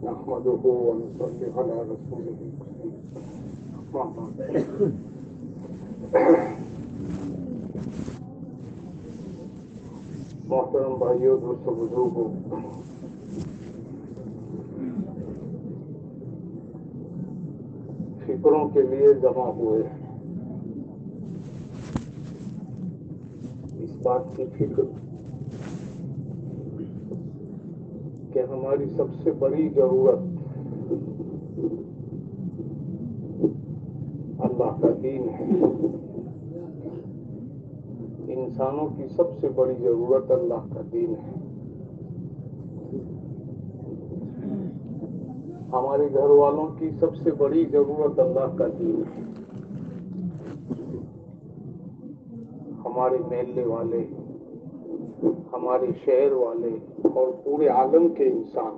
نحمده ونصلي على رسوله محترم بھائیوں، دوستوں، بزرگوں، فکروں کے لیے جمع ہوئے ہیں۔ اس بات کی فکر کہ ہماری سب سے بڑی ضرورت اللہ کا دین ہے۔ انسانوں کی سب سے بڑی ضرورت اللہ کا دین ہے۔ ہمارے گھر والوں کی سب سے بڑی ضرورت اللہ کا دین ہے۔ ہمارے محلے والے، ہمارے شہر والے اور پورے عالم کے انسان،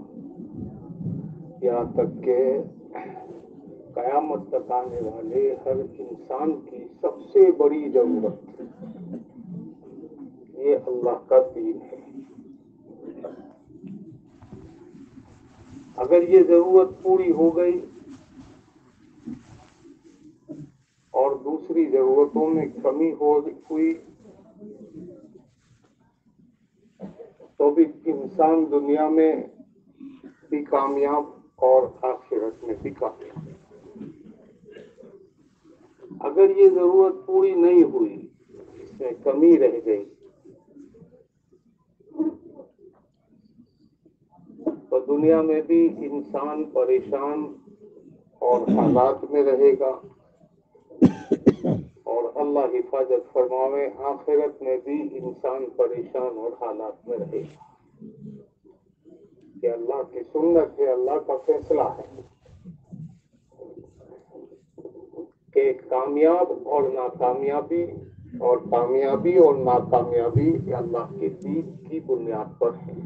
یہاں تک کہ قیامت تک آنے والے ہر انسان کی سب سے بڑی ضرورت یہ اللہ کا دین ہے۔ اگر یہ ضرورت پوری ہو گئی اور دوسری ضرورتوں میں کمی ہوئی تو بھی انسان دنیا میں بھی کامیاب اور آخرت میں بھی کامیاب۔ اگر یہ ضرورت پوری نہیں ہوئی، اس میں کمی رہ گئی، تو دنیا میں بھی انسان پریشان اور حالات میں رہے گا، اور اللہ حفاظت فرماوے آخرت میں بھی انسان پریشان اور حالات میں رہے گا۔ کہ اللہ کی سنت ہے، اللہ کا فیصلہ ہے کہ کامیاب اور ناکامیابی اور کامیابی اور ناکامیابی اللہ کے دین کی بنیاد پر ہے۔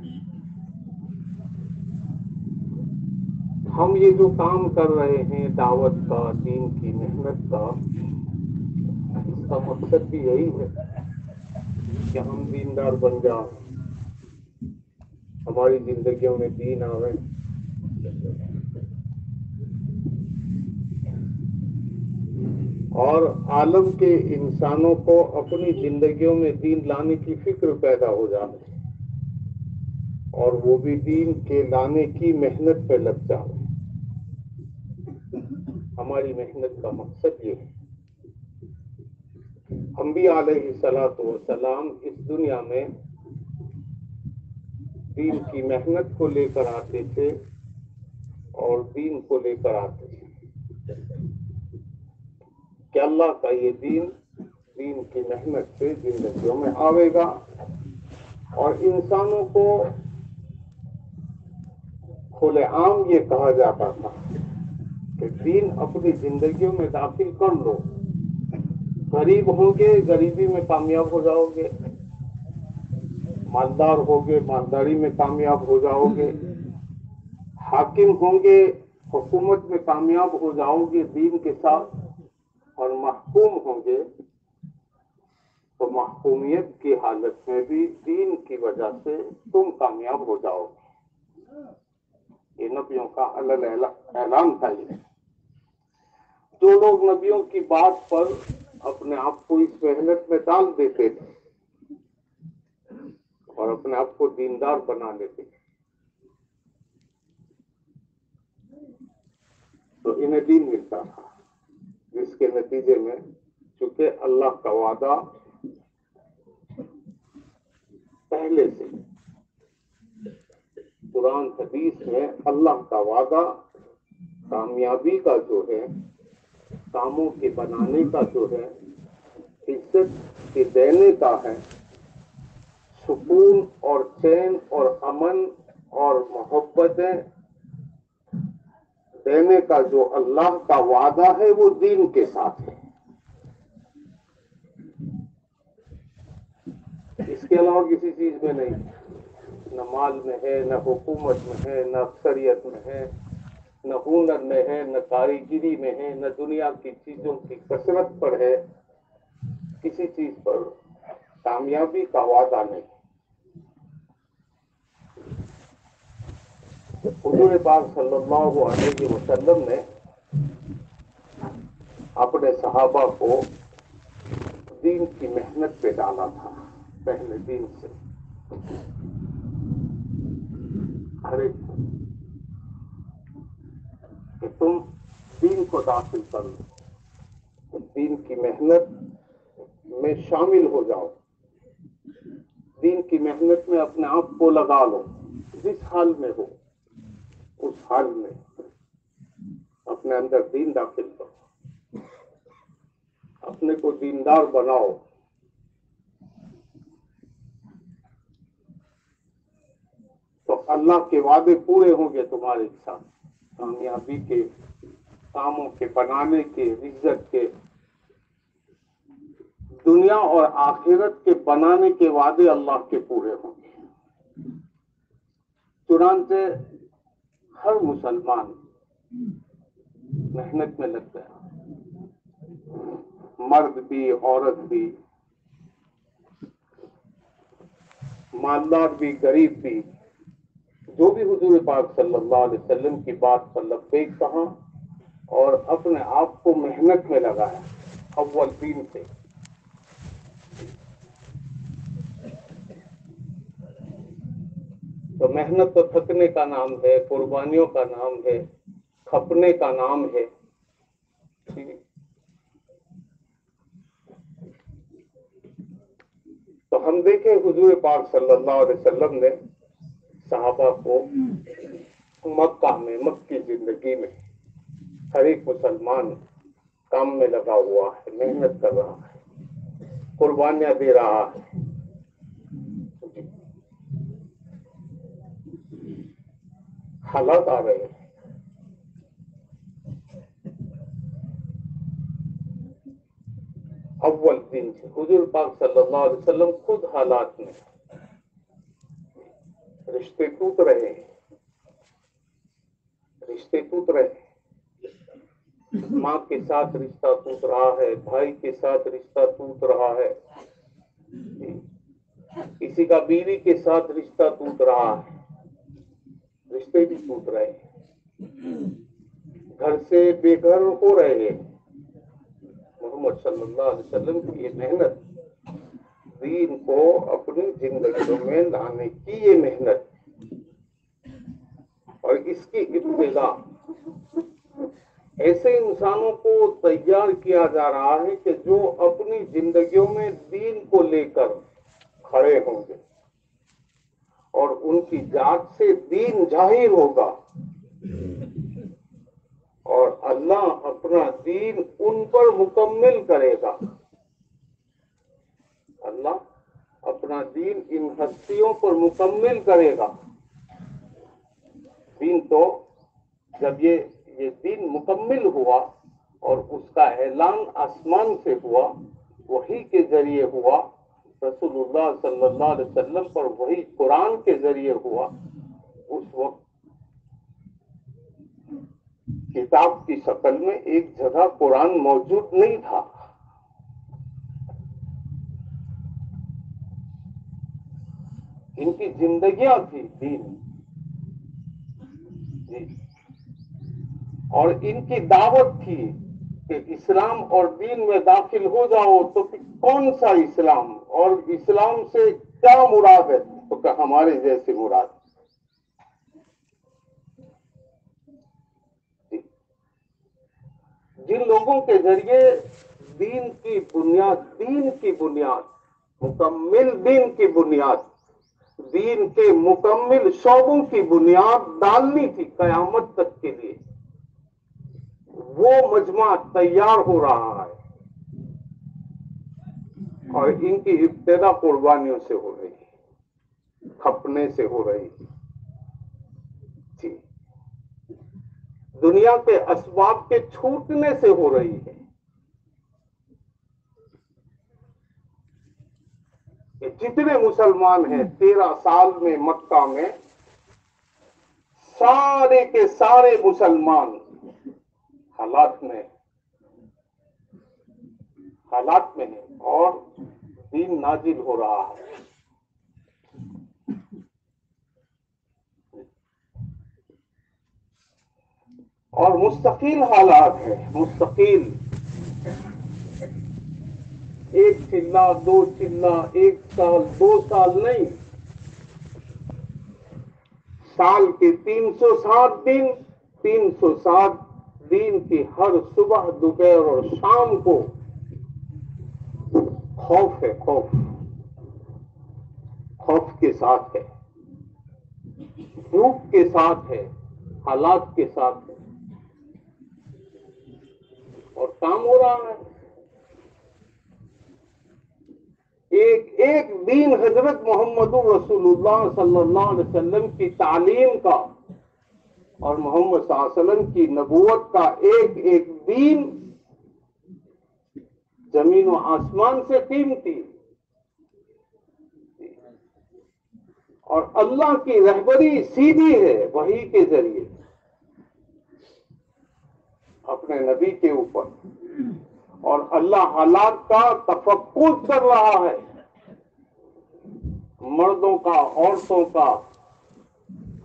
ہم یہ جو کام کر رہے ہیں دعوت کا، دین کی محنت کا، اس کا مقصد بھی یہی ہے کہ ہم دیندار بن جائیں، ہماری زندگیوں میں دین آوے، اور عالم کے انسانوں کو اپنی زندگیوں میں دین لانے کی فکر پیدا ہو جائے، اور وہ بھی دین کے لانے کی محنت پہ لگ جائے۔ ہماری محنت کا مقصد یہ ہے۔ انبیاء علیہ الصلوۃ والسلام اس دنیا میں دین کی محنت کو لے کر آتے تھے اور دین کو لے کر آتے تھے کہ اللہ کا یہ دین کی محنت سے زندگیوں میں آئے گا، اور انسانوں کو کھلے عام یہ کہا جاتا تھا کہ دین اپنی زندگیوں میں داخل کر لو، غریب ہوں گے غریبی میں کامیاب ہو جاؤ گے، مالدار ہوگے مالداری میں کامیاب ہو جاؤ گے، حاکم ہوں گے حکومت میں کامیاب ہو جاؤ گے دین کے ساتھ، اور محکوم ہوں گے تو محکومیت کی حالت میں بھی دین کی وجہ سے تم کامیاب ہو جاؤ گے۔ یہ نبیوں کا اعلان تھا۔ یہ جو لوگ نبیوں کی بات پر اپنے آپ کو اس محنت میں ڈال دیتے تھے اور اپنے آپ کو دیندار بنا لیتے تھے تو انہیں دین ملتا تھا، جس کے نتیجے میں چونکہ اللہ کا وعدہ پہلے سے قرآن حدیث میں اللہ کا وعدہ کامیابی کا جو ہے، کاموں کے بنانے کا جو ہے، عزت کے دینے کا ہے، سکون اور چین اور امن اور محبتیں دینے کا جو اللہ کا وعدہ ہے وہ دین کے ساتھ ہے۔ اس کے علاوہ کسی چیز میں نہیں، نہ مال میں ہے، نہ حکومت میں ہے، نہ اکثریت میں ہے، نہ ہنر میں ہے، نہ کاریگری میں ہے، نہ دنیا کی چیزوں کی کثرت پر ہے، کسی چیز پر کامیابی کا وعدہ نہیں۔ حضور پاک صلی اللہ علیہ وسلم نے اپنے صحابہ کو دین کی محنت پہ ڈالا تھا پہلے دن سے. ہر ایک کہ تم دین کو داخل کر لو، دین کی محنت میں شامل ہو جاؤ، دین کی محنت میں اپنے آپ کو لگا لو، جس حال میں ہو اس حال میں اپنے اندر دین داخل کرو، اپنے کو دیندار بناؤ. تو اللہ کے وعدے پورے ہوں گے تمہارے ساتھ، کامیابی کے، کاموں کے بنانے کے، عزت کے، دنیا اور آخرت کے بنانے کے وعدے اللہ کے پورے ہوں گے. چنانچہ ہر مسلمان محنت میں لگ گیا، مرد بھی، عورت بھی، مالدار بھی، غریب بھی، جو بھی حضور پاک صلی اللہ علیہ وسلم کی بات پر لبیک کہا اور اپنے آپ کو محنت میں لگایا اول دن سے. تو محنت تو تھکنے کا نام ہے، قربانیوں کا نام ہے، کھپنے کا نام ہے. تو ہم دیکھیں حضور پاک صلی اللہ علیہ وسلم نے صحابہ کو مکہ میں، مکی زندگی میں ہر ایک مسلمان کام میں لگا ہوا ہے، محنت کر رہا ہے، قربانیاں دے رہا ہے. حالات آ رہے ہیں. اول دن سے حضور پاک صلی اللہ علیہ وسلم خود حالات میں، رشتے ٹوٹ رہے ہیں، رشتے ٹوٹ رہے ہیں. ماں کے ساتھ رشتہ ٹوٹ رہا ہے، بھائی کے ساتھ رشتہ ٹوٹ رہا ہے، کسی کا بیوی کے ساتھ رشتہ ٹوٹ رہا ہے، رشتے بھی ٹوٹ رہے ہیں، گھر سے بے گھر ہو رہے ہیں. محمد صلی اللہ علیہ وسلم کی یہ محنت، دین کو اپنی زندگیوں میں لانے کی یہ محنت، اور اس کی ابتدا ایسے انسانوں کو تیار کیا جا رہا ہے کہ جو اپنی زندگیوں میں دین کو لے کر کھڑے ہوں گے اور ان کی ذات سے دین ظاہر ہوگا اور اللہ اپنا دین ان پر مکمل کرے گا. اللہ اپنا دین ان ہستیوں پر مکمل کرے گا. دین تو جب یہ دین مکمل ہوا اور اس کا اعلان آسمان سے ہوا، وحی کے ذریعے ہوا، رسول اللہ صلی اللہ علیہ وسلم پر وہی قرآن کے ذریعے ہوا. اس وقت کتاب کی شکل میں ایک جگہ قرآن موجود نہیں تھا. ان کی زندگیاں تھی دین، جی، اور ان کی دعوت تھی کہ اسلام اور دین میں داخل ہو جاؤ. تو کون سا اسلام، اور اسلام سے کیا مراد ہے؟ تو کہ ہمارے جیسے مراد. جن لوگوں کے ذریعے دین کی بنیاد، مکمل دین کی بنیاد، دین کے مکمل شعبوں کی بنیاد ڈالنی تھی قیامت تک کے لیے، وہ مجمع تیار ہو رہا ہے. اور ان کی ابتدا قربانیوں سے ہو رہی ہے، کھپنے سے ہو رہی ہے. جی، دنیا کے اسباب کے چھوٹنے سے ہو رہی ہے. کہ جتنے مسلمان ہیں 13 سال میں مکہ میں، سارے کے سارے مسلمان حالات میں ہیں اور دین نازل ہو رہا ہے. اور مستقل حالات ہے، مستقل، ایک چلہ دو چلہ، ایک سال دو سال نہیں، سال کے 360 دن، 360 دن کی ہر صبح دوپہر اور شام کو خوف ہے، خوف، خوف کے ساتھ ہے، دھوپ کے ساتھ ہے، حالات کے ساتھ ہے، اور کام ہو رہا ہے۔ ایک ایک دین حضرت محمد رسول اللہ صلی اللہ علیہ وسلم کی تعلیم کا اور محمد صلی اللہ علیہ وسلم کی نبوت کا ایک ایک دین زمین و آسمان سے قیمتی، اور اللہ کی رہبری سیدھی ہے وحی کے ذریعے اپنے نبی کے اوپر، اور اللہ حالات کا تفقد کر رہا ہے، مردوں کا، عورتوں کا،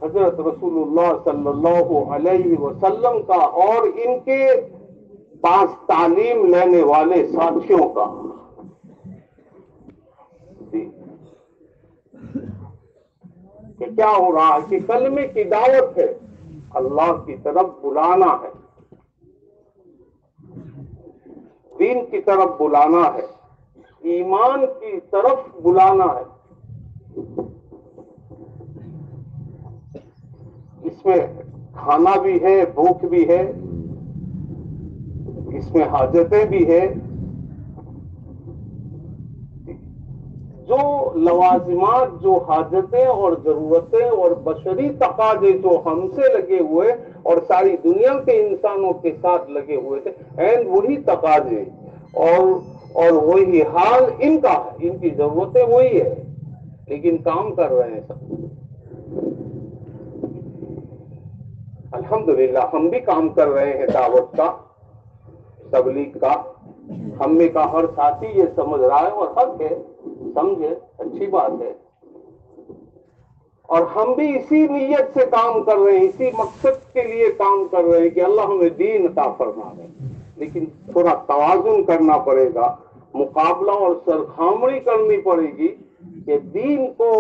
حضرت رسول اللہ صلی اللہ علیہ وسلم کا اور ان کے پاس تعلیم لینے والے ساتھیوں کا۔ کہ کیا ہو رہا ہے کہ کلمے کی دعوت ہے، اللہ کی طرف بلانا ہے، دین کی طرف بلانا ہے، ایمان کی طرف بلانا ہے۔ اس میں کھانا بھی ہے، بھوک بھی ہے، اس میں حاجتیں بھی ہے، جو لوازمات، جو حاجتیں اور ضرورتیں اور بشری تقاضے جو ہم سے لگے ہوئے اور ساری دنیا کے انسانوں کے ساتھ لگے ہوئے تھے، این وہی تقاضے اور وہی حال ان کا ہے، ان کی ضرورتیں وہی ہے، لیکن کام کر رہے ہیں سب۔ الحمدللہ ہم بھی کام کر رہے ہیں دعوت کا، تبلیغ کا، ہم میں کا ہر ساتھی یہ سمجھ رہا ہے اور حق ہے، سمجھے، اچھی بات ہے، اور ہم بھی اسی نیت سے کام کر رہے ہیں، اسی مقصد کے لیے کام کر رہے ہیں کہ اللہ ہمیں دین عطا فرمائے، لیکن تھوڑا توازن کرنا پڑے گا، مقابلہ اور سرخامڑی کرنی پڑے گی کہ دین کو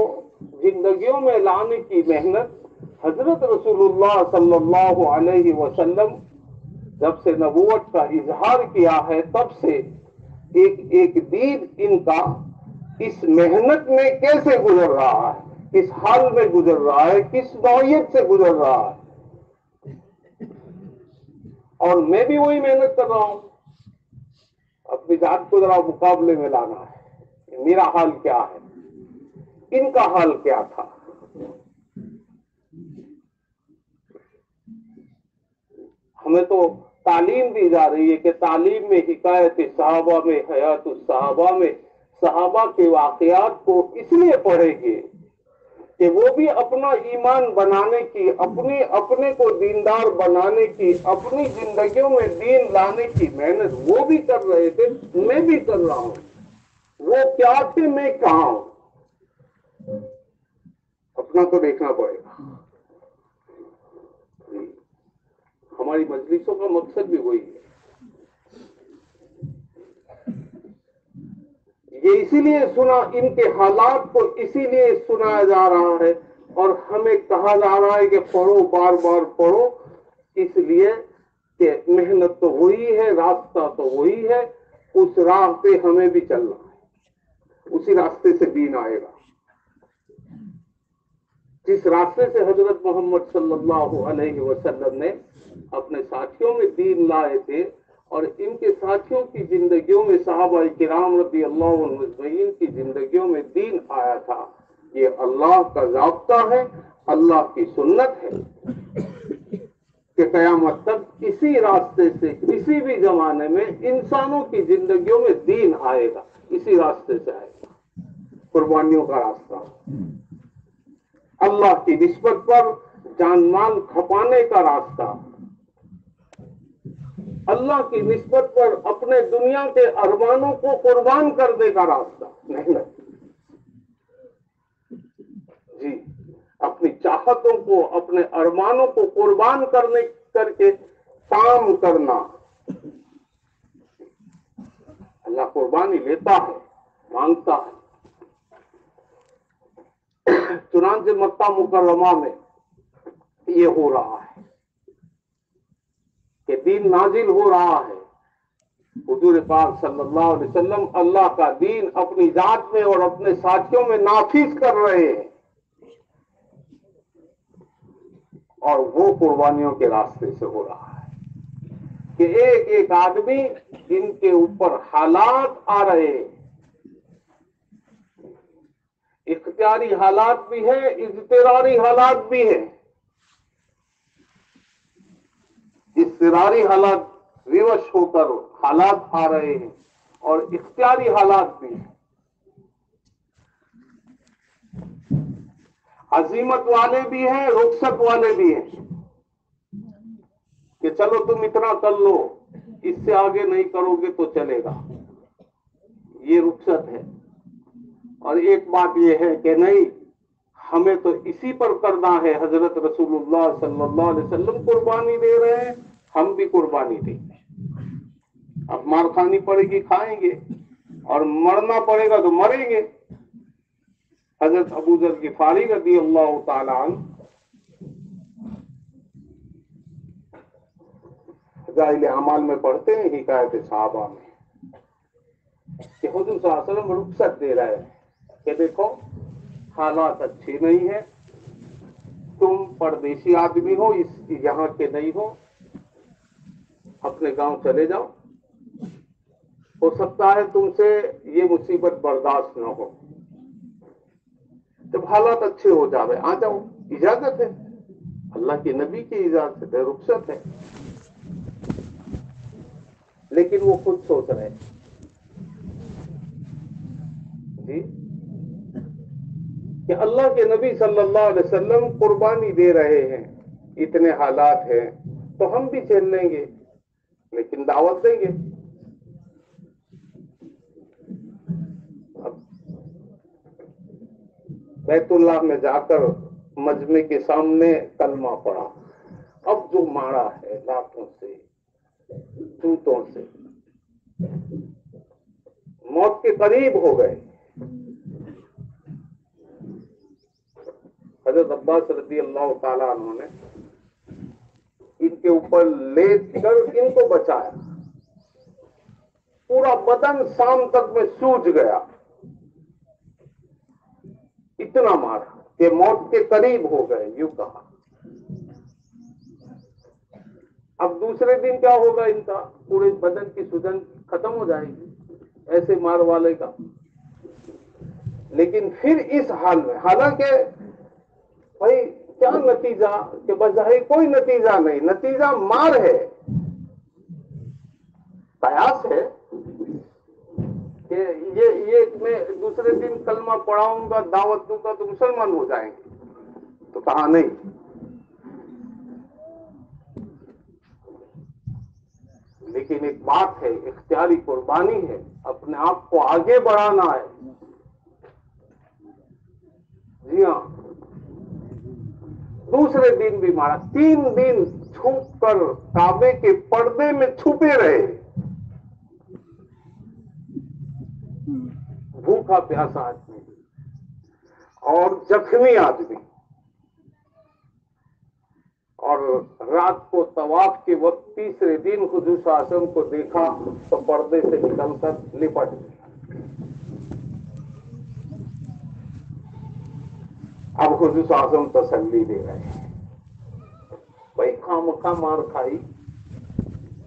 زندگیوں میں لانے کی محنت حضرت رسول اللہ صلی اللہ علیہ وسلم جب سے نبوت کا اظہار کیا ہے تب سے ایک ایک دین ان کا اس محنت میں کیسے گزر رہا ہے، کس حال میں گزر رہا ہے، کس نوعیت سے گزر رہا ہے، اور میں بھی وہی محنت کر رہا ہوں، اپنی ذات کو ذرا مقابلے میں لانا ہے، میرا حال کیا ہے، ان کا حال کیا تھا۔ ہمیں تو تعلیم دی جا رہی ہے کہ تعلیم میں حکایت صحابہ میں، حیات الصحابہ میں صحابہ کے واقعات کو اس لیے پڑھیں گے کہ وہ بھی اپنا ایمان بنانے کی، اپنے کو دیندار بنانے کی، اپنی زندگیوں میں دین لانے کی محنت وہ بھی کر رہے تھے، میں بھی کر رہا ہوں، وہ کیا تھے، میں کہاں ہوں، اپنا تو دیکھنا پڑے گا۔ ہماری مجلسوں کا مقصد بھی وہی ہے، یہ اسی لیے سنا، ان کے حالات کو اسی لیے سنایا جا رہا ہے اور ہمیں کہا جا رہا ہے کہ پڑھو، بار بار پڑھو، اس لیے کہ محنت تو وہی ہے، راستہ تو وہی ہے، اس راہ پہ ہمیں بھی چلنا ہے، اسی راستے سے دین آئے گا، جس راستے سے حضرت محمد صلی اللہ علیہ وسلم نے اپنے ساتھیوں میں دین لائے تھے، اور ان کے ساتھیوں کی زندگیوں میں، صحابہ کرام رضی اللہ عنہ اجمعین کی زندگیوں میں دین آیا تھا۔ یہ اللہ کا ضابطہ ہے، اللہ کی سنت ہے کہ قیامت تک اسی راستے سے کسی بھی زمانے میں انسانوں کی زندگیوں میں دین آئے گا، اسی راستے سے آئے گا، قربانیوں کا راستہ، اللہ کی نسبت پر جان مال کھپانے کا راستہ، اللہ کی نسبت پر اپنے دنیا کے ارمانوں کو قربان کرنے کا راستہ، محنت، جی، اپنی چاہتوں کو، اپنے ارمانوں کو قربان کر کے کام کرنا. اللہ قربانی لیتا ہے، مانگتا ہے. چنانچہ مکہ مکرمہ میں یہ ہو رہا ہے کہ دین نازل ہو رہا ہے. حضور پاک صلی اللہ علیہ وسلم اللہ کا دین اپنی ذات میں اور اپنے ساتھیوں میں نافذ کر رہے ہیں، اور وہ قربانیوں کے راستے سے ہو رہا ہے کہ ایک ایک آدمی جن کے اوپر حالات آ رہے ہیں، اختیاری حالات بھی ہیں، اضطراری حالات بھی ہیں. اضطراری حالات ویوش ہو کر حالات آ رہے ہیں اور اختیاری حالات بھی ہیں. عزیمت والے بھی ہیں، رخصت والے بھی ہیں کہ چلو تم اتنا کر لو، اس سے آگے نہیں کرو گے تو چلے گا، یہ رخصت ہے. اور ایک بات یہ ہے کہ نہیں، ہمیں تو اسی پر کرنا ہے. حضرت رسول اللہ صلی اللہ علیہ وسلم قربانی دے رہے ہیں، ہم بھی قربانی دیں گے. اب مار کھانی پڑے گی کھائیں گے، اور مرنا پڑے گا تو مریں گے. حضرت ابو ذر غفاری رضی اللہ تعالی عنہ فضائل اعمال میں پڑھتے ہیں حکایت صحابہ میں کہ حضور صلی اللہ علیہ وسلم رخصت دے رہے ہیں کہ دیکھو حالات اچھے نہیں ہیں، تم پردیسی آدمی ہو، یہاں کے نہیں ہو، اپنے گاؤں چلے جاؤ، ہو سکتا ہے تم سے یہ مصیبت برداشت نہ ہو. جب حالات اچھے ہو جاوے آ جاؤ، اجازت ہے، اللہ کے نبی کی اجازت ہے، رخصت ہے. لیکن وہ خود سوچ رہے جی کہ اللہ کے نبی صلی اللہ علیہ وسلم قربانی دے رہے ہیں، اتنے حالات ہیں تو ہم بھی چل لیں گے، لیکن دعوت دیں گے. اب بیت اللہ میں جا کر مجمع کے سامنے کلمہ پڑھا، اب جو مارا ہے لاتوں سے، جوتوں سے، موت کے قریب ہو گئے. حضرت عباس رضی اللہ تعالیٰ عنہ نے ان کے اوپر لیٹ کر ان کو بچایا. پورا بدن شام تک میں سوج گیا، اتنا مارا کہ موت کے قریب ہو گئے، یوں کہا. اب دوسرے دن کیا ہوگا، ان کا پورے بدن کی سوجن ختم ہو جائے گی ایسے مار والے کا. لیکن پھر اس حال میں، حالانکہ بھائی کیا نتیجہ کہ بظاہر کوئی نتیجہ نہیں، نتیجہ مار ہے، قیاس ہے کہ یہ میں دوسرے دن کلمہ پڑھاؤں گا، دعوت دوں گا تو مسلمان ہو جائیں گے، تو کہا نہیں. لیکن ایک بات ہے، اختیاری قربانی ہے، اپنے آپ کو آگے بڑھانا ہے. جی ہاں، دوسرے دن بھی مارا، 3 دن چھپ کر کعبے کے پردے میں چھپے رہے، بھوکا پیاسا آدمی اور زخمی آدمی. اور رات کو طواف کے وقت تیسرے دن حضور صلی اللہ علیہ وسلم کو دیکھا تو پردے سے نکل کر لپٹ گیا. اب حضور صلی اللہ علیہ وسلم تسلی دے رہے ہیں، بھائی خامخواہ مار کھائی،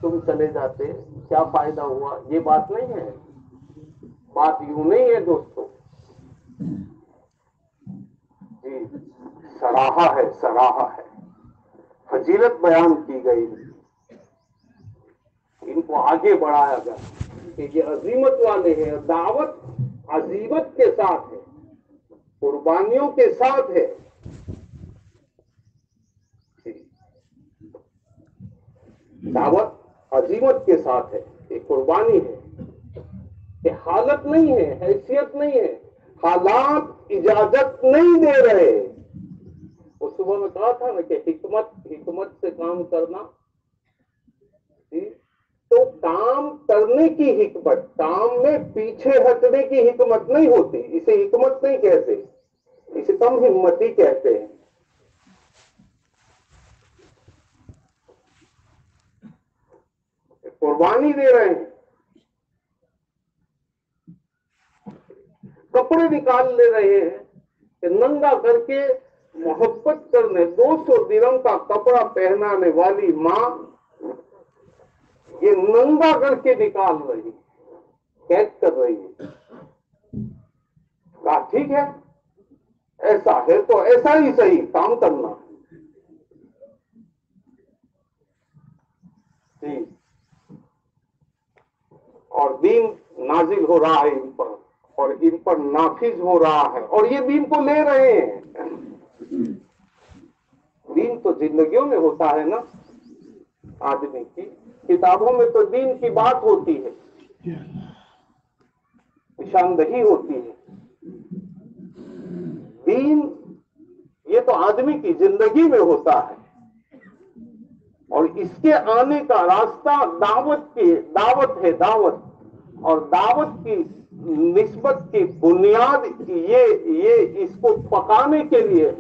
تم چلے جاتے کیا فائدہ ہوا. یہ بات نہیں ہے، بات یوں نہیں ہے دوستو. جی سراہا ہے، سراہا ہے، فضیلت بیان کی گئی، ان کو آگے بڑھایا گیا کہ یہ عظیمت والے ہیں. دعوت عظیمت کے ساتھ ہے، قربانیوں کے ساتھ ہے. دعوت عظیمت کے ساتھ ہے، ایک قربانی ہے کہ حالت نہیں ہے، حیثیت نہیں ہے، حالات اجازت نہیں دے رہے. وہ صبح میں کہا تھا نا کہ حکمت سے کام کرنا تو کام کرنے کی حکمت، کام میں پیچھے ہٹنے کی حکمت نہیں ہوتی، اسے حکمت نہیں کہتے، اسے کم ہمتی کہتے ہیں۔ قربانی دے رہے ہیں، کپڑے نکال لے رہے ہیں کہ ننگا کر کے محبت کرنے 200 درہم کا کپڑا پہنانے والی ماں یہ ننگا کر کے نکال رہی، قید کر رہی ہے۔ کہا ٹھیک ہے، ایسا ہے تو ایسا ہی صحیح کام کرنا جی۔ اور دین نازل ہو رہا ہے ان پر، اور ان پر نافذ ہو رہا ہے، اور یہ دین کو لے رہے ہیں۔ دین تو زندگیوں میں ہوتا ہے نا آدمی کی، کتابوں میں تو دین کی بات ہوتی ہے، نشاندہی ہوتی ہے۔ دین یہ تو آدمی کی زندگی میں ہوتا ہے، اور اس کے آنے کا راستہ دعوت ہے، دعوت، اور دعوت کی نسبت کی بنیاد یہ اس کو پکانے کے لیے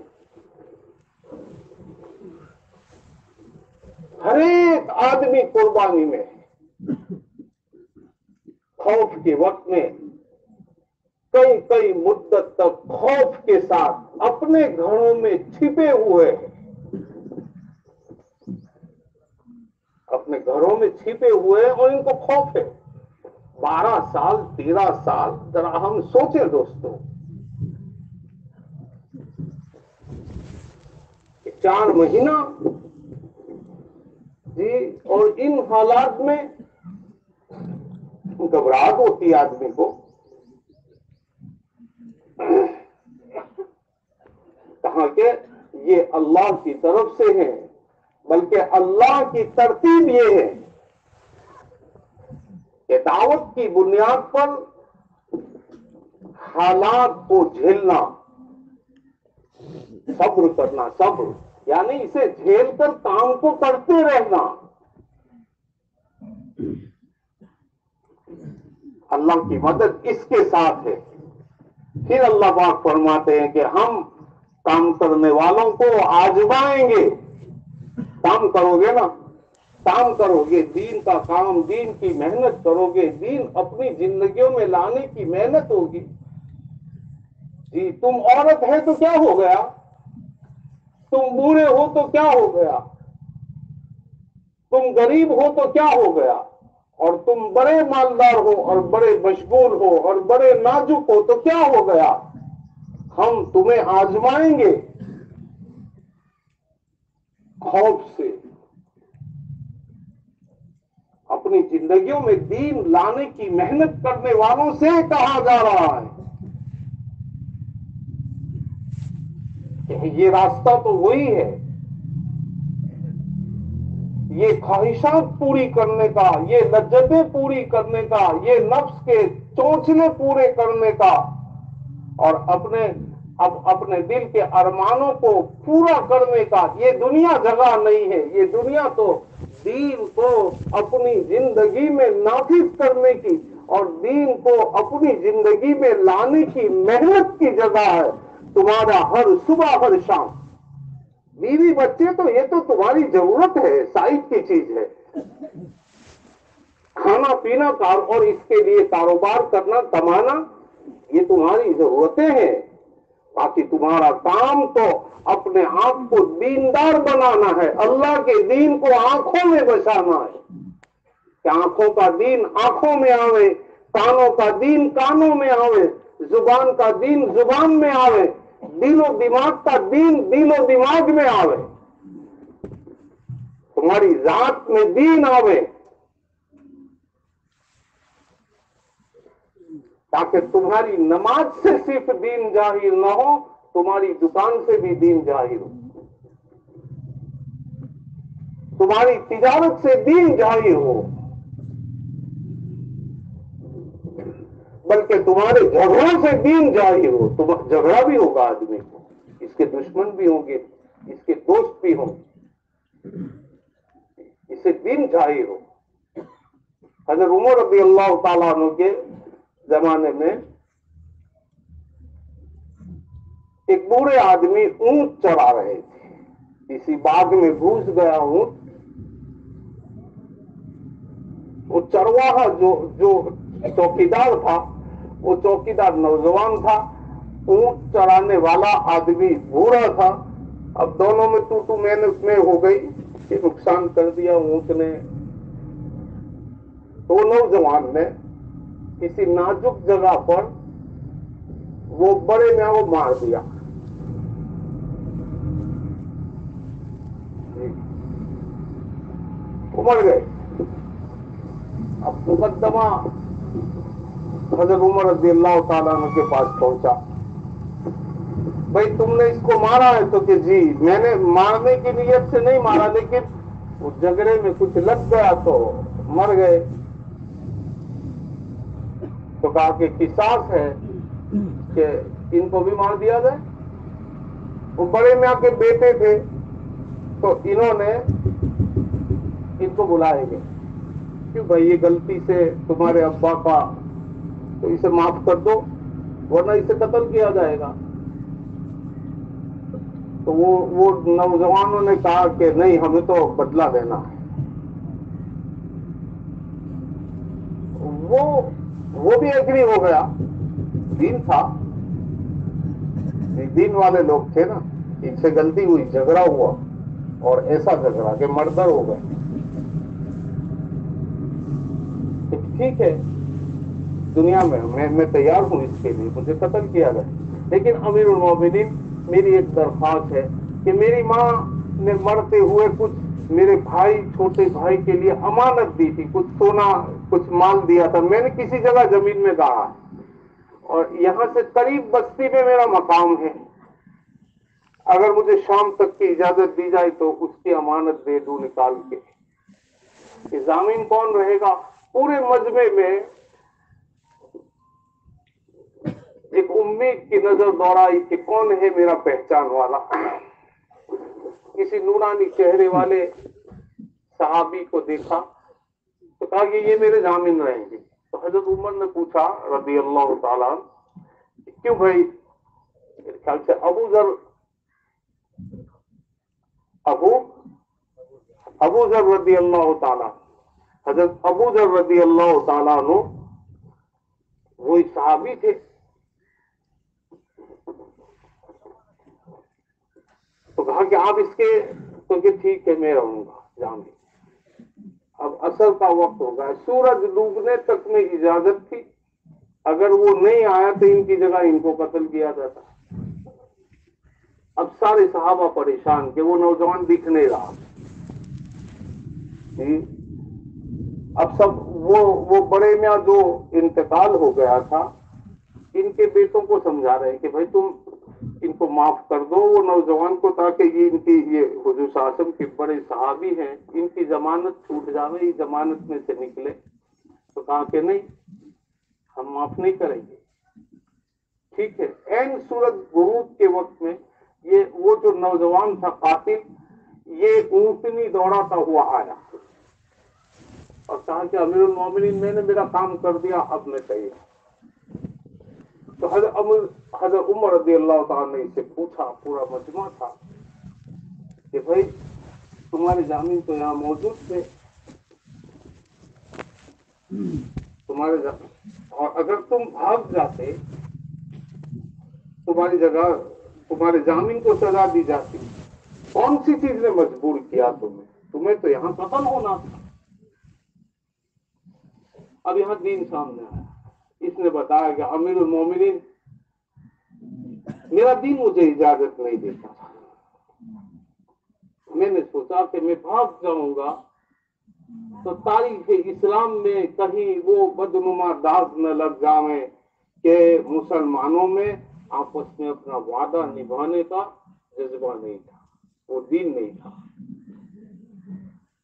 ہر ایک آدمی قربانی میں ہے۔ خوف کے وقت میں کئی مدت تک خوف کے ساتھ اپنے گھروں میں چھپے ہوئے ہیں، اپنے گھروں میں چھپے ہوئے ہیں، اور ان کو خوف ہے۔ 12 سال 13 سال، ذرا ہم سوچیں دوستوں، 4 مہینہ جی، اور ان حالات میں گھبراہٹ ہوتی ہے آدمی کو۔ کہاں کہ یہ اللہ کی طرف سے ہے، بلکہ اللہ کی ترتیب یہ ہے کہ دعوت کی بنیاد پر حالات کو جھیلنا، صبر کرنا، صبر یعنی اسے جھیل کر کام کو کرتے رہنا۔ اللہ کی مدد اس کے ساتھ ہے۔ پھر اللہ پاک فرماتے ہیں کہ ہم کام کرنے والوں کو آزمائیں گے۔ کام کرو گے نا، کام کرو گے، دین کا کام، دین کی محنت کرو گے، دین اپنی زندگیوں میں لانے کی محنت ہوگی جی۔ تم عورت ہے تو کیا ہو گیا، تم بوڑھے ہو تو کیا ہو گیا، تم غریب ہو تو کیا ہو گیا، اور تم بڑے مالدار ہو اور بڑے مشغول ہو اور بڑے نازک ہو تو کیا ہو گیا، ہم تمہیں آزمائیں گے خوف سے۔ اپنی زندگیوں میں دین لانے کی محنت کرنے والوں سے کہا جا رہا ہے کہ یہ راستہ تو وہی ہے، یہ خواہشات پوری کرنے کا، یہ لذتیں پوری کرنے کا، یہ نفس کے چونچلے پورے کرنے کا، اور اپنے دل کے ارمانوں کو پورا کرنے کا۔ یہ دنیا جگہ نہیں ہے، یہ دنیا تو دین کو اپنی زندگی میں نافذ کرنے کی اور دین کو اپنی زندگی میں لانے کی محنت کی جگہ ہے۔ تمہارا ہر صبح ہر شام، بیوی بچے تو یہ تو تمہاری ضرورت ہے، سائد کی چیز ہے۔ کھانا پینا اور اس کے لیے کاروبار کرنا، کمانا، یہ تمہاری ضرورتیں ہیں۔ باقی تمہارا کام تو اپنے آپ کو دیندار بنانا ہے، اللہ کے دین کو آنکھوں میں بسانا ہے کہ آنکھوں کا دین آنکھوں میں آوے، کانوں کا دین کانوں میں آوے، زبان کا دین زبان میں آوے، دل و دماغ کا دین دل و دماغ میں آوے، تمہاری ذات میں دین آوے، تاکہ تمہاری نماز سے صرف دین ظاہر نہ ہو، تمہاری دکان سے بھی دین ظاہر ہو، تمہاری تجارت سے دین ظاہر ہو، بلکہ تمہارے جھگڑوں سے دین ظاہر ہو۔ جھگڑا بھی ہوگا آدمی کو، اس کے دشمن بھی ہوں گے، اس کے دوست بھی ہوں گے، اسے دین ظاہر ہو۔ حضرت عمر رضی اللہ تعالیٰ عنہ کے زمانے میں ایک بوڑھے آدمی اونٹ چڑھا رہے تھے. کسی باغ میں گھس گیا اونٹ. وہ چرواہا جو چوکیدار تھا وہ چوکیدار نوجوان تھا. اونٹ چڑھانے والا آدمی بوڑھا تھا. اب دونوں میں تو میں ہو گئی کہ نقصان کر دیا اونٹ نے. تو نوجوان نے کسی نازک جگہ پر وہ بڑے میں وہ مار دیا. وہ مر گئے. اب مقدمہ حضرت عمر رضی اللہ تعالیٰ عنہ کے پاس پہنچا. بھائی تم نے اس کو مارا ہے؟ تو کہ جی میں نے مارنے کی نیت سے نہیں مارا, لیکن اس جھگڑے میں کچھ لگ گیا تو مر گئے. تو کہا کہ قصاص ہے کہ ان کو بھی مار دیا جائے. وہ بڑے میاں کے بیٹے تھے تو انہوں نے ان کو بلائے گئے. کیوں بھائی یہ غلطی سے تمہارے ابا کا, تو اسے معاف کر دو ورنہ اسے قتل کیا جائے گا. تو وہ نوجوانوں نے کہا کہ نہیں ہمیں تو بدلہ دینا ہے. وہ بھی ایگری ہو گیا. دین تھا, دین والے لوگ تھے نا. ان سے غلطی ہوئی, جھگڑا ہوا اور ایسا جھگڑا کہ مردر ہو گئے. ٹھیک ہے دنیا میں تیار ہوں اس کے لیے, مجھے قتل کیا جائے, لیکن امیر المومنین میری ایک درخواست ہے کہ میری ماں نے مرتے ہوئے کچھ میرے بھائی, چھوٹے بھائی کے لیے امانت دی تھی, کچھ سونا کچھ مال دیا تھا. میں نے کسی جگہ زمین میں کہا اور یہاں سے قریب بستی میں میرا مقام ہے, اگر مجھے شام تک کی اجازت دی جائے تو اس کی امانت دے دوں نکال کے. یہ ضامن کون رہے گا؟ پورے مجمع میں ایک امید کی نظر دوڑائی کہ کون ہے میرا پہچان والا. کسی نورانی چہرے والے صحابی کو دیکھا تو کہا کہ یہ میرے ضامن رہیں گے. تو حضرت عمر نے پوچھا رضی اللہ تعالیٰ کیوں بھائی؟ میرے خیال سے ابو ذر رضی اللہ تعالیٰ, حضرت ابو ذر رضی اللہ تعالیٰ عنہ وہی صحابی تھے. تو کہا کہ آپ اس کے, تو کہ ٹھیک ہے میں رہوں گا جامع. اب عصر کا وقت ہوگا, سورج ڈوبنے تک میں اجازت تھی, اگر وہ نہیں آیا تو ان کی جگہ ان کو قتل کیا جاتا. اب سارے صحابہ پریشان کہ وہ نوجوان دکھ نہیں رہا. اب سب وہ بڑے میاں جو انتقال ہو گیا تھا ان کے بیٹوں کو سمجھا رہے کہ بھائی تم ان کو معاف کر دو وہ نوجوان کو, تاکہ یہ ان کی یہ حضور صلی اللہ علیہ وسلم کے بڑے صحابی ہیں, ان کی ضمانت چھوٹ جاوے, یہ ضمانت میں سے نکلے. تو کہا کہ نہیں ہم معاف نہیں کریں گے. ٹھیک ہے. عین سورج غروب کے وقت میں یہ وہ جو نوجوان تھا قاتل, یہ اونٹنی دوڑاتا ہوا آیا اور کہا کہ امیر المومنین میں نے میرا کام کر دیا, اب میں تیار. تو حضرت عمر رضی اللہ تعالیٰ نے اسے پوچھا, پورا مجمع تھا, کہ بھائی تمہارے ضامن تو یہاں موجود تھے, تمہارے اور اگر تم بھاگ جاتے تمہاری جگہ تمہارے ضامن کو سزا دی جاتی, کون سی چیز نے مجبور کیا تمہیں تو یہاں قتل ہونا تھا. اب یہاں دین سامنے آیا. اس نے بتایا کہ امیر المومنین میرا دین مجھے اجازت نہیں دیتا تھا, میں نے سوچا کہ میں بھاگ جاؤں گا تو تاریخ اسلام میں کہیں وہ بدنما داغ نہ لگ جائیں کہ مسلمانوں میں آپس میں اپنا وعدہ نبھانے کا جذبہ نہیں تھا, وہ دین نہیں تھا.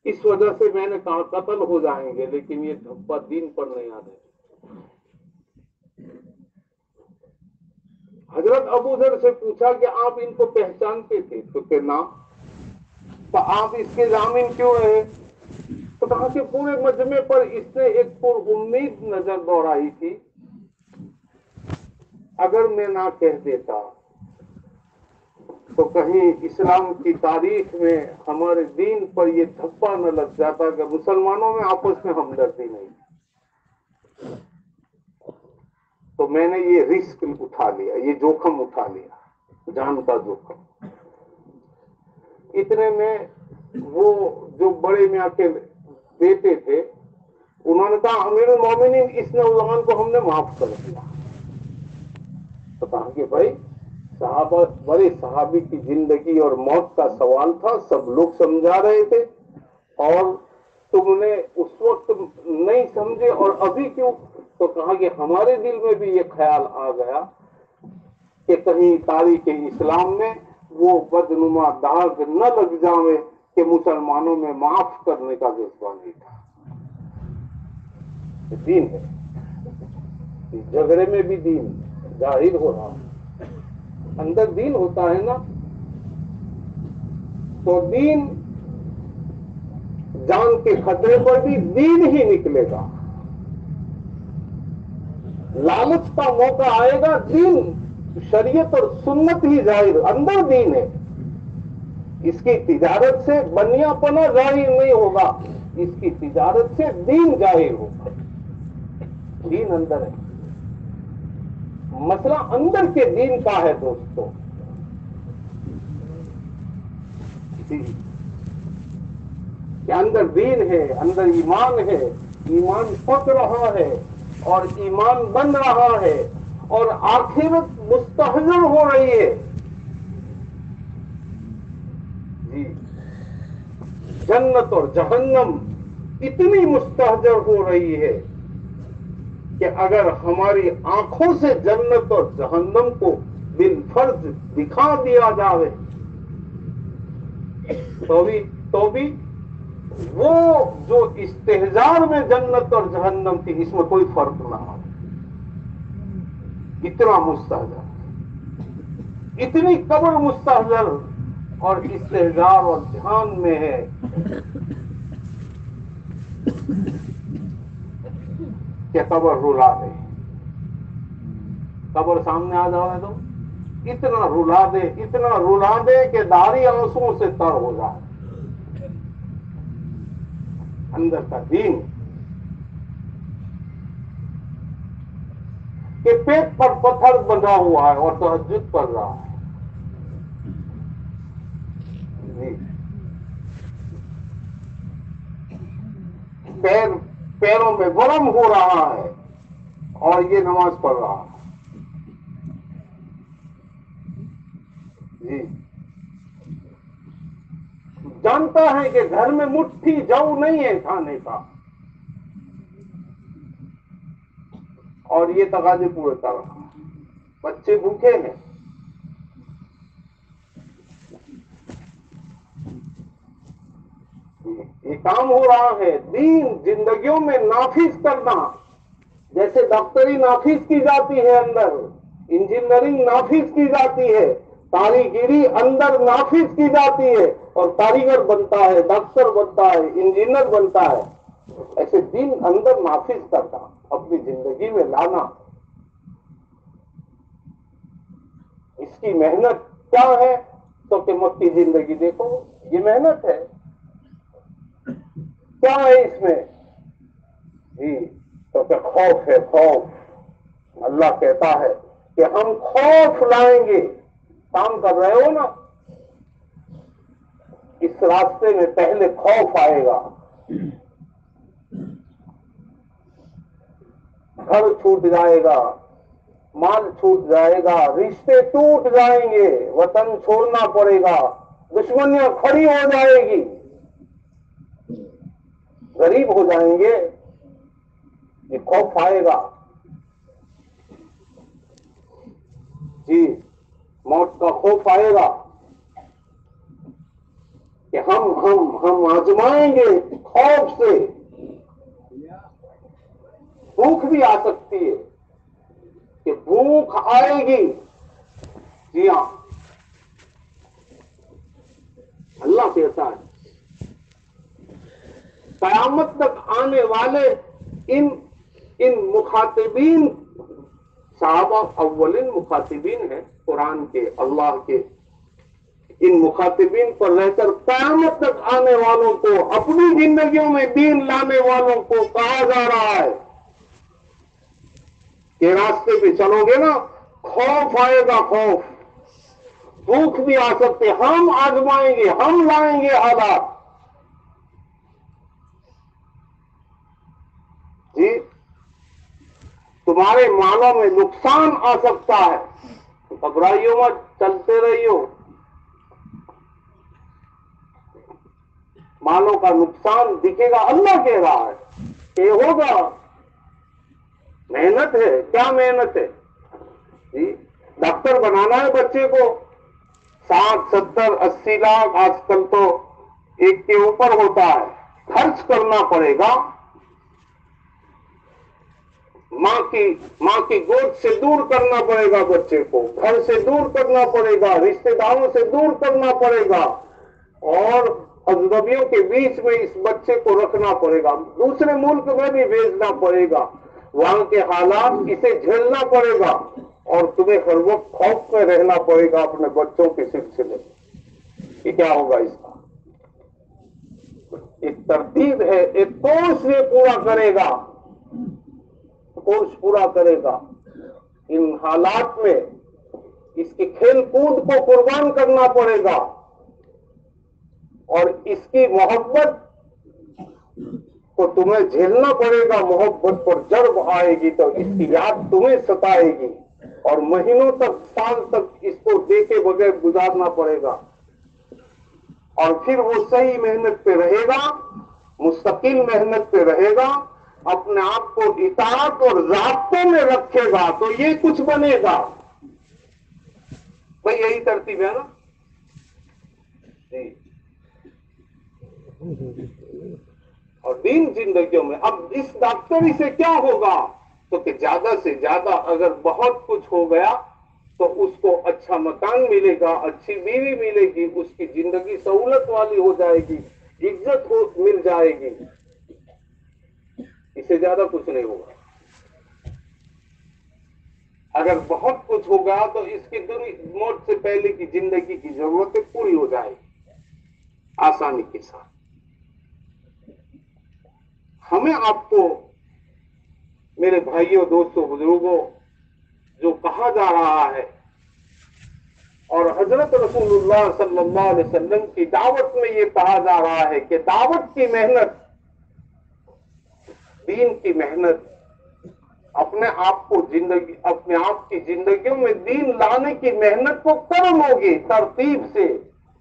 اس وجہ سے میں نے کہا قتل ہو جائیں گے لیکن یہ دھبا دین پر نہیں آ رہے. حضرت ابو ذر سے پوچھا کہ آپ ان کو پہچانتے تھے؟ تو کہ نہ. تو آپ اس کے ضامن کیوں ہیں؟ تو تو کہا کہ پورے مجمع پر اس نے ایک پر امید نظر دوڑائی تھی، اگر میں نہ کہہ دیتا تو کہیں اسلام کی تاریخ میں ہمارے دین پر یہ دھپا نہ لگ جاتا کہ مسلمانوں میں آپس میں ہمدردی نہیں۔ تو میں نے یہ رسک اٹھا لیا، یہ جوخم اٹھا لیا، جان کا جوخم۔ اتنے میں وہ جو بڑے میاں کے بیٹے تھے انہوں نے کہا امیر المومنین اس نوجوان کو ہم نے معاف کر دیا۔ تو کہا کہ بھائی صحابہ، بڑے صحابی کی زندگی اور موت کا سوال تھا، سب لوگ سمجھا رہے تھے اور تم نے اس وقت نہیں سمجھے اور ابھی کیوں؟ تو کہا کہ ہمارے دل میں بھی یہ خیال آ گیا کہ کہیں تاریخ اسلام میں وہ بدنما داغ نہ لگ جائے کہ مسلمانوں میں معاف کرنے کا جذبہ نہیں تھا۔ یہ دین ہے، اس جھگڑے میں بھی دین ظاہر ہو رہا ہے، اندر دین ہوتا ہے نا، تو دین جان کے خطرے پر بھی دین ہی نکلے گا۔ لالچ کا موقع آئے گا، دین، شریعت اور سنت ہی ظاہر، اندر دین ہے، اس کی تجارت سے بنیا پنا ظاہر نہیں ہوگا، اس کی تجارت سے دین ظاہر ہوگا۔ دین اندر ہے، مسئلہ اندر کے دین کا ہے دوستو۔ کہ اندر دین ہے، اندر ایمان ہے، ایمان پک رہا ہے اور ایمان بن رہا ہے اور آخرت مستحضر ہو رہی ہے۔ جی، جنت اور جہنم اتنی مستحضر ہو رہی ہے کہ اگر ہماری آنکھوں سے جنت اور جہنم کو بالفرض دکھا دیا جائے تو بھی وہ جو استحضار میں جنت اور جہنم تھی اس میں کوئی فرق نہ ہو، اتنا مستحضر، اتنی قبر مستحضر اور استحضار اور دھیان میں ہے کہ قبر رلا دے، قبر سامنے آ جائے تو اتنا رلا دے کہ داری آنسوؤں سے تر ہو جائے۔ اندر کا دین کہ پیٹ پر پتھر بندھا ہوا ہے اور تہجد پڑھ رہا ہے، پیروں میں ورم ہو رہا ہے اور یہ نماز پڑھ رہا ہے۔ جی، جانتا ہے کہ گھر میں مٹھی جو نہیں ہے کھانے کا اور یہ تقاضے پورے کر رہا ہے، بچے بھوکے ہیں، یہ کام ہو رہا ہے۔ دین زندگیوں میں نافذ کرنا، جیسے ڈاکٹری نافذ کی جاتی ہے، اندر انجینئرنگ نافذ کی جاتی ہے، کاریگری اندر نافذ کی جاتی ہے اور کاریگر بنتا ہے، ڈاکٹر بنتا ہے، انجینئر بنتا ہے، ایسے دین اندر نافذ کرنا، اپنی زندگی میں لانا، اس کی محنت کیا ہے؟ تو کہ مکی زندگی دیکھو، یہ محنت ہے، کیا ہے اس میں؟ جی، تو کہ خوف ہے، خوف۔ اللہ کہتا ہے کہ ہم خوف لائیں گے، کام کر رہے ہو نا، اس راستے میں پہلے خوف آئے گا، گھر چھوٹ جائے گا، مال چھوٹ جائے گا، رشتے ٹوٹ جائیں گے، وطن چھوڑنا پڑے گا، دشمنیاں کھڑی ہو جائے گی، غریب ہو جائیں گے، یہ خوف آئے گا۔ جی، موت کا خوف آئے گا کہ ہم آزمائیں گے خوف سے، بھوک بھی آ سکتی ہے کہ بھوک آئے گی۔ جی ہاں، اللہ کہتا ہے قیامت تک آنے والے ان مخاطبین، صحابہ اولین مخاطبین ہیں قرآن کے، اللہ کے، ان مخاطبین پر رہ کر قیامت تک آنے والوں کو، اپنی زندگیوں میں دین لانے والوں کو کہا جا رہا ہے کہ راستے پہ چلو گے نا، خوف آئے گا، خوف، بھوک بھی آ سکتے، ہم آزمائیں گے، ہم لائیں گے حالات، جی تمہارے مالوں میں نقصان آ سکتا ہے، گھبرائیو مت، چلتے رہیو، مالوں کا نقصان دکھے گا، اللہ کہہ رہا ہے یہ ہوگا، محنت ہے، کیا محنت ہے، جی ڈاکٹر بنانا ہے بچے کو، 60 70 80 لاکھ آج کل تو ایک کے اوپر ہوتا ہے، خرچ کرنا پڑے گا، ماں کی گود سے دور کرنا پڑے گا بچے کو، گھر سے دور کرنا پڑے گا، رشتہ داروں سے دور کرنا پڑے گا، اور اجنبیوں کے بیچ میں اس بچے کو رکھنا پڑے گا، دوسرے ملک میں بھی بھیجنا پڑے گا، وہاں کے حالات اسے جھیلنا پڑے گا، اور تمہیں ہر وقت خوف میں رہنا پڑے گا اپنے بچوں کے سلسلے کہ کیا ہوگا اس کا۔ ایک ترتیب ہے، ایک کورس یہ پورا کرے گا، کورس پورا کرے گا، ان حالات میں اس کے کھیل کود کو قربان کرنا پڑے گا، اور اس کی محبت کو تمہیں جھیلنا پڑے گا، محبت پر جب آئے گی تو اس کی یاد تمہیں ستائے گی، اور مہینوں تک، سال تک اس کو دیکھے بغیر گزارنا پڑے گا، اور پھر وہ صحیح محنت پہ رہے گا، مستقل محنت پہ رہے گا، اپنے آپ کو اطاعت اور ضابطوں میں رکھے گا تو یہ کچھ بنے گا، بھئی یہی ترتیب ہے نا، جی اور دین زندگیوں میں، اب اس ڈاکٹری سے کیا ہوگا تو کہ زیادہ سے زیادہ اگر بہت کچھ ہو گیا تو اس کو اچھا مکان ملے گا، اچھی بیوی ملے گی، اس کی زندگی سہولت والی ہو جائے گی، عزت مل جائے گی، اس سے زیادہ کچھ نہیں ہوگا۔ اگر بہت کچھ ہوگا تو اس کی موت سے پہلے کی زندگی کی ضرورتیں پوری ہو جائے گی آسانی کے ساتھ۔ ہمیں آپ کو میرے بھائیوں، دوستوں، بزرگوں، جو کہا جا رہا ہے، اور حضرت رسول اللہ صلی اللہ علیہ وسلم کی دعوت میں یہ کہا جا رہا ہے کہ دعوت کی محنت، دین کی محنت، اپنے آپ کی زندگیوں میں دین لانے کی محنت کو کر لو گے، ترتیب سے،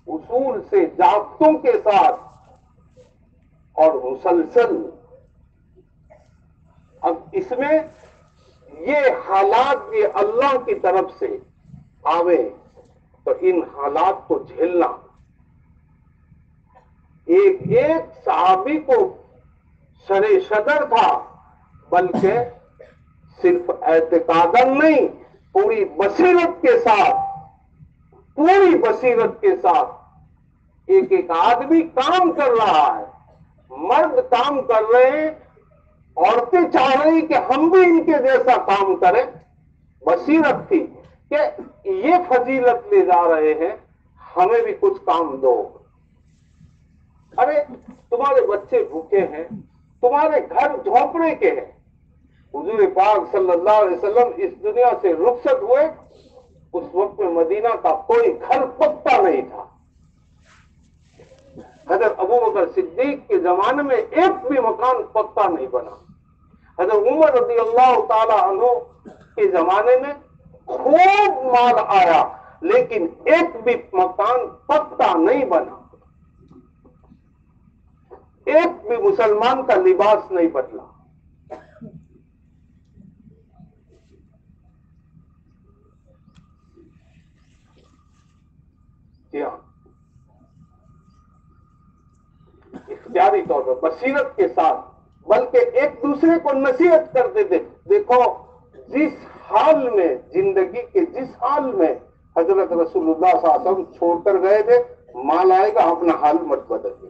اصول سے، ضابطوں کے ساتھ اور مسلسل۔ اب اس میں یہ حالات یہ اللہ کی طرف سے آوے تو ان حالات کو جھیلنا، ایک صحابی کو سرے صدر تھا، بلکہ صرف اعتقاداً نہیں، پوری بصیرت کے ساتھ ایک آدمی کام کر رہا ہے، مرد کام کر رہے ہیں، عورتیں چاہ رہی کہ ہم بھی ان کے جیسا کام کریں، بصیرت تھی کہ یہ فضیلت لے جا رہے ہیں، ہمیں بھی کچھ کام دو۔ ارے تمہارے بچے بھوکے ہیں، تمہارے گھر جھونپڑے کے ہیں۔ حضور پاک صلی اللہ علیہ وسلم اس دنیا سے رخصت ہوئے، اس وقت میں مدینہ کا کوئی گھر پکا نہیں تھا۔ حضرت ابو بکر صدیق کے زمانے میں ایک بھی مکان پکا نہیں بنا۔ حضرت عمر رضی اللہ تعالی عنہ کے زمانے میں خوب مال آیا، لیکن ایک بھی مکان پکا نہیں بنا، ایک بھی مسلمان کا لباس نہیں بدلا۔ اختیاری طور پر بصیرت کے ساتھ، بلکہ ایک دوسرے کو نصیحت کرتے تھے، دیکھو جس حال میں، زندگی کے جس حال میں حضرت رسول اللہ صلی اللہ علیہ وسلم چھوڑ کر گئے تھے، مال آئے گا، اپنا حال مت بدلیے،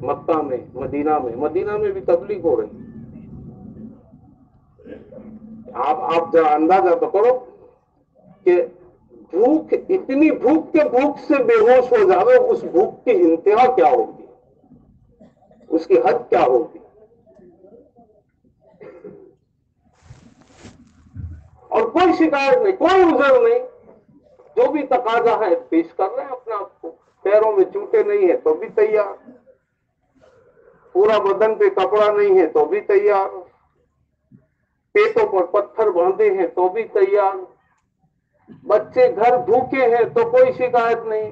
مکہ میں، مدینہ میں بھی تبلیغ ہو رہی. آپ ذرا اندازہ تو کرو کہ بھوک، اتنی بھوک کے بھوک سے بے ہوش ہو جاوے، اس بھوک کی انتہا کیا ہوگی، اس کی حد کیا ہوگی. اور کوئی شکایت نہیں، کوئی عذر نہیں، جو بھی تقاضا ہے پیش کر رہے ہیں اپنے آپ کو. پیروں میں جوتے نہیں ہے تو بھی تیار، پورا بدن پہ کپڑا نہیں ہے تو بھی تیار، پیٹوں پر پتھر باندھے ہیں تو بھی تیار، بچے گھر بھوکے ہیں تو کوئی شکایت نہیں،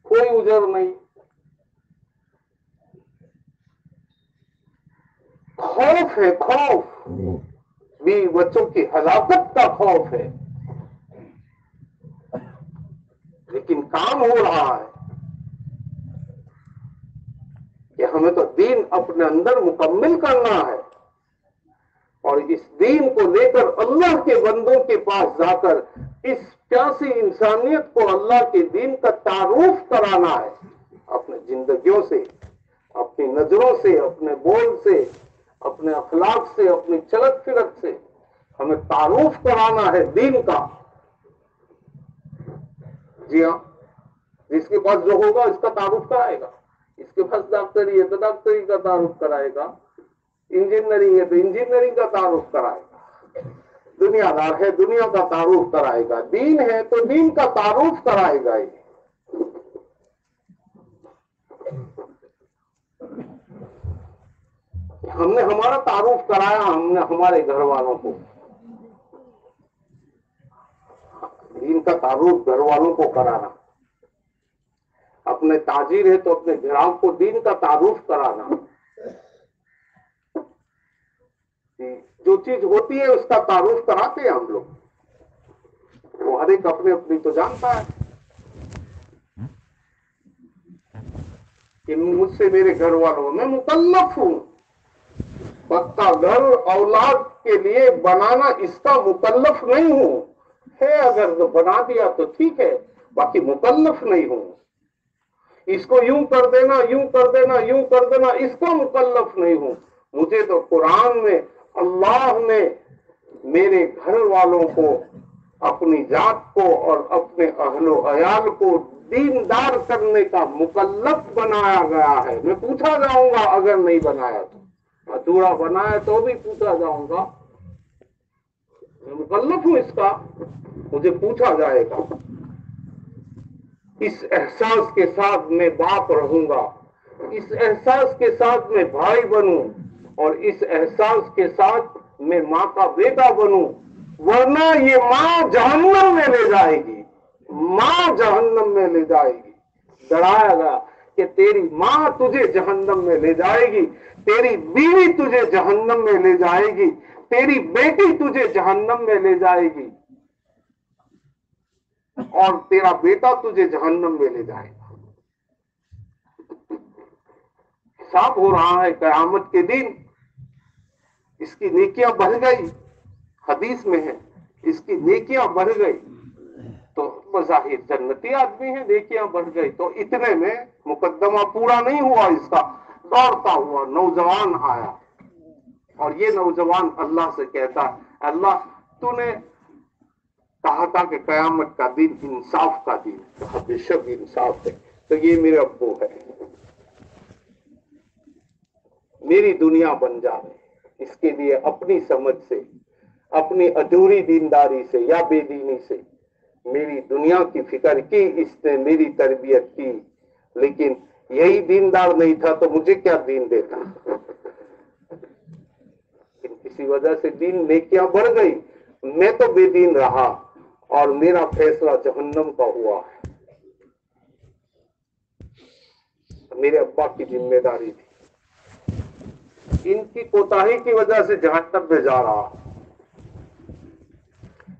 کوئی عذر نہیں. خوف ہے، خوف بھی بچوں کی ہلاکت کا خوف ہے، لیکن کام ہو رہا ہے کہ ہمیں تو دین اپنے اندر مکمل کرنا ہے، اور اس دین کو لے کر اللہ کے بندوں کے پاس جا کر اس پیاسی انسانیت کو اللہ کے دین کا تعارف کرانا ہے. اپنے زندگیوں سے، اپنی نظروں سے، اپنے بول سے، اپنے اخلاق سے، اپنی چلت پھرت سے ہمیں تعارف کرانا ہے دین کا. جی ہاں، جس کے پاس جو ہوگا اس کا تعارف کرائے گا. اس کے پاس ڈاکٹری ہے تو ڈاکٹری کا تعارف کرائے گا، انجینئرنگ ہے تو انجینئرنگ کا تعارف کرائے گا، دنیا دار ہے دنیا کا تعارف کرائے گا، دین ہے تو دین کا تعارف کرائے گا. ہم نے ہمارا تعارف کرایا، ہم نے ہمارے گھر والوں کو، دین کا تعارف گھر والوں کو کرانا. اپنے تاجر ہے تو اپنے گراہک کو دین کا تعارف کرانا. جو چیز ہوتی ہے اس کا تعارف کراتے ہیں ہم لوگ، وہ ہر ایک اپنے اپنی تو جانتا ہے کہ مجھ سے میرے گھر والوں میں مکلف ہوں. پکا گھر اولاد کے لیے بنانا اس کا مکلف نہیں ہوں، ہے اگر تو بنا دیا تو ٹھیک ہے، باقی مکلف نہیں ہوں. اس کو یوں کر دینا، یوں کر دینا، یوں کر دینا، اس کا مکلف نہیں ہوں. مجھے تو قرآن میں اللہ نے میرے گھر والوں کو، اپنی ذات کو اور اپنے اہل و عیال کو دیندار کرنے کا مکلف بنایا گیا ہے. میں پوچھا جاؤں گا اگر نہیں بنایا تو، ادھورا بنایا تو بھی پوچھا جاؤں گا. میں مکلف ہوں اس کا، مجھے پوچھا جائے گا. اس احساس کے ساتھ میں باپ رہوں گا، اس احساس کے ساتھ میں بھائی بنوں، اور اس احساس کے ساتھ میں ماں کا بیٹا بنوں. ورنہ یہ ماں جہنم میں لے جائے گی، ماں جہنم میں لے جائے گی. ڈرایا گیا کہ تیری ماں تجھے جہنم میں لے جائے گی، تیری بیوی تجھے جہنم میں لے جائے گی، تیری بیٹی تجھے جہنم میں لے جائے گی، اور تیرا بیٹا تجھے جہنم میں لے جائے گا. حساب ہو رہا ہے قیامت کے دن. اس کی نیکیاں بڑھ گئی، حدیث میں ہے اس کی نیکیاں بڑھ گئی تو بظاہر جنتی آدمی ہے، نیکیاں بڑھ گئی تو اتنے میں مقدمہ پورا نہیں ہوا اس کا. دوڑتا ہوا نوجوان آیا، اور یہ نوجوان اللہ سے کہتا، اللہ تو نے کہا تھا کہ قیامت کا دن انصاف کا دن، کہا بے شک انصاف ہے. تو یہ میرے ابو ہے، میری دنیا بن جائے. اس کے لیے اپنی سمجھ سے، اپنی ادھوری دینداری سے یا بے دینی سے میری دنیا کی فکر کی، اس نے میری تربیت کی. لیکن یہی دیندار نہیں تھا تو مجھے کیا دین دیتا. کسی وجہ سے دین نیکیاں بڑھ گئی، میں تو بے دین رہا اور میرا فیصلہ جہنم کا ہوا ہے. میرے ابا کی ذمہ داری تھی، ان کی کوتاہی کی وجہ سے جہنم میں جا رہا.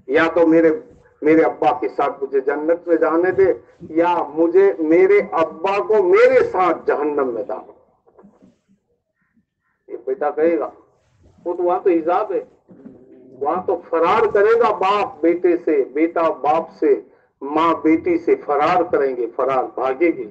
یا تو میرے ابا کے ساتھ مجھے جنت میں جانے دے، یا مجھے میرے ابا کو میرے ساتھ جہنم میں ڈالو. یہ بیٹا کہے گا، وہ تو وہاں تو حساب ہے، وہاں تو فرار کرے گا باپ بیٹے سے، بیٹا باپ سے، ماں بیٹی سے فرار کریں گے، فرار بھاگے گی.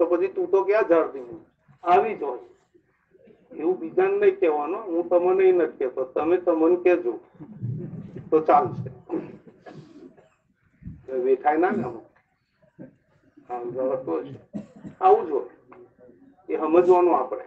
તો પછી તું તો ક્યાં જર્દી આવી જો, એવું બીજાને નહીં કહેવાનો, હું તમને નથી કહેતો, તમે તમને કહેજો તો ચાલશે। વેઠાય ના ને આવું જોઈએ, એ સમજવાનું આપણે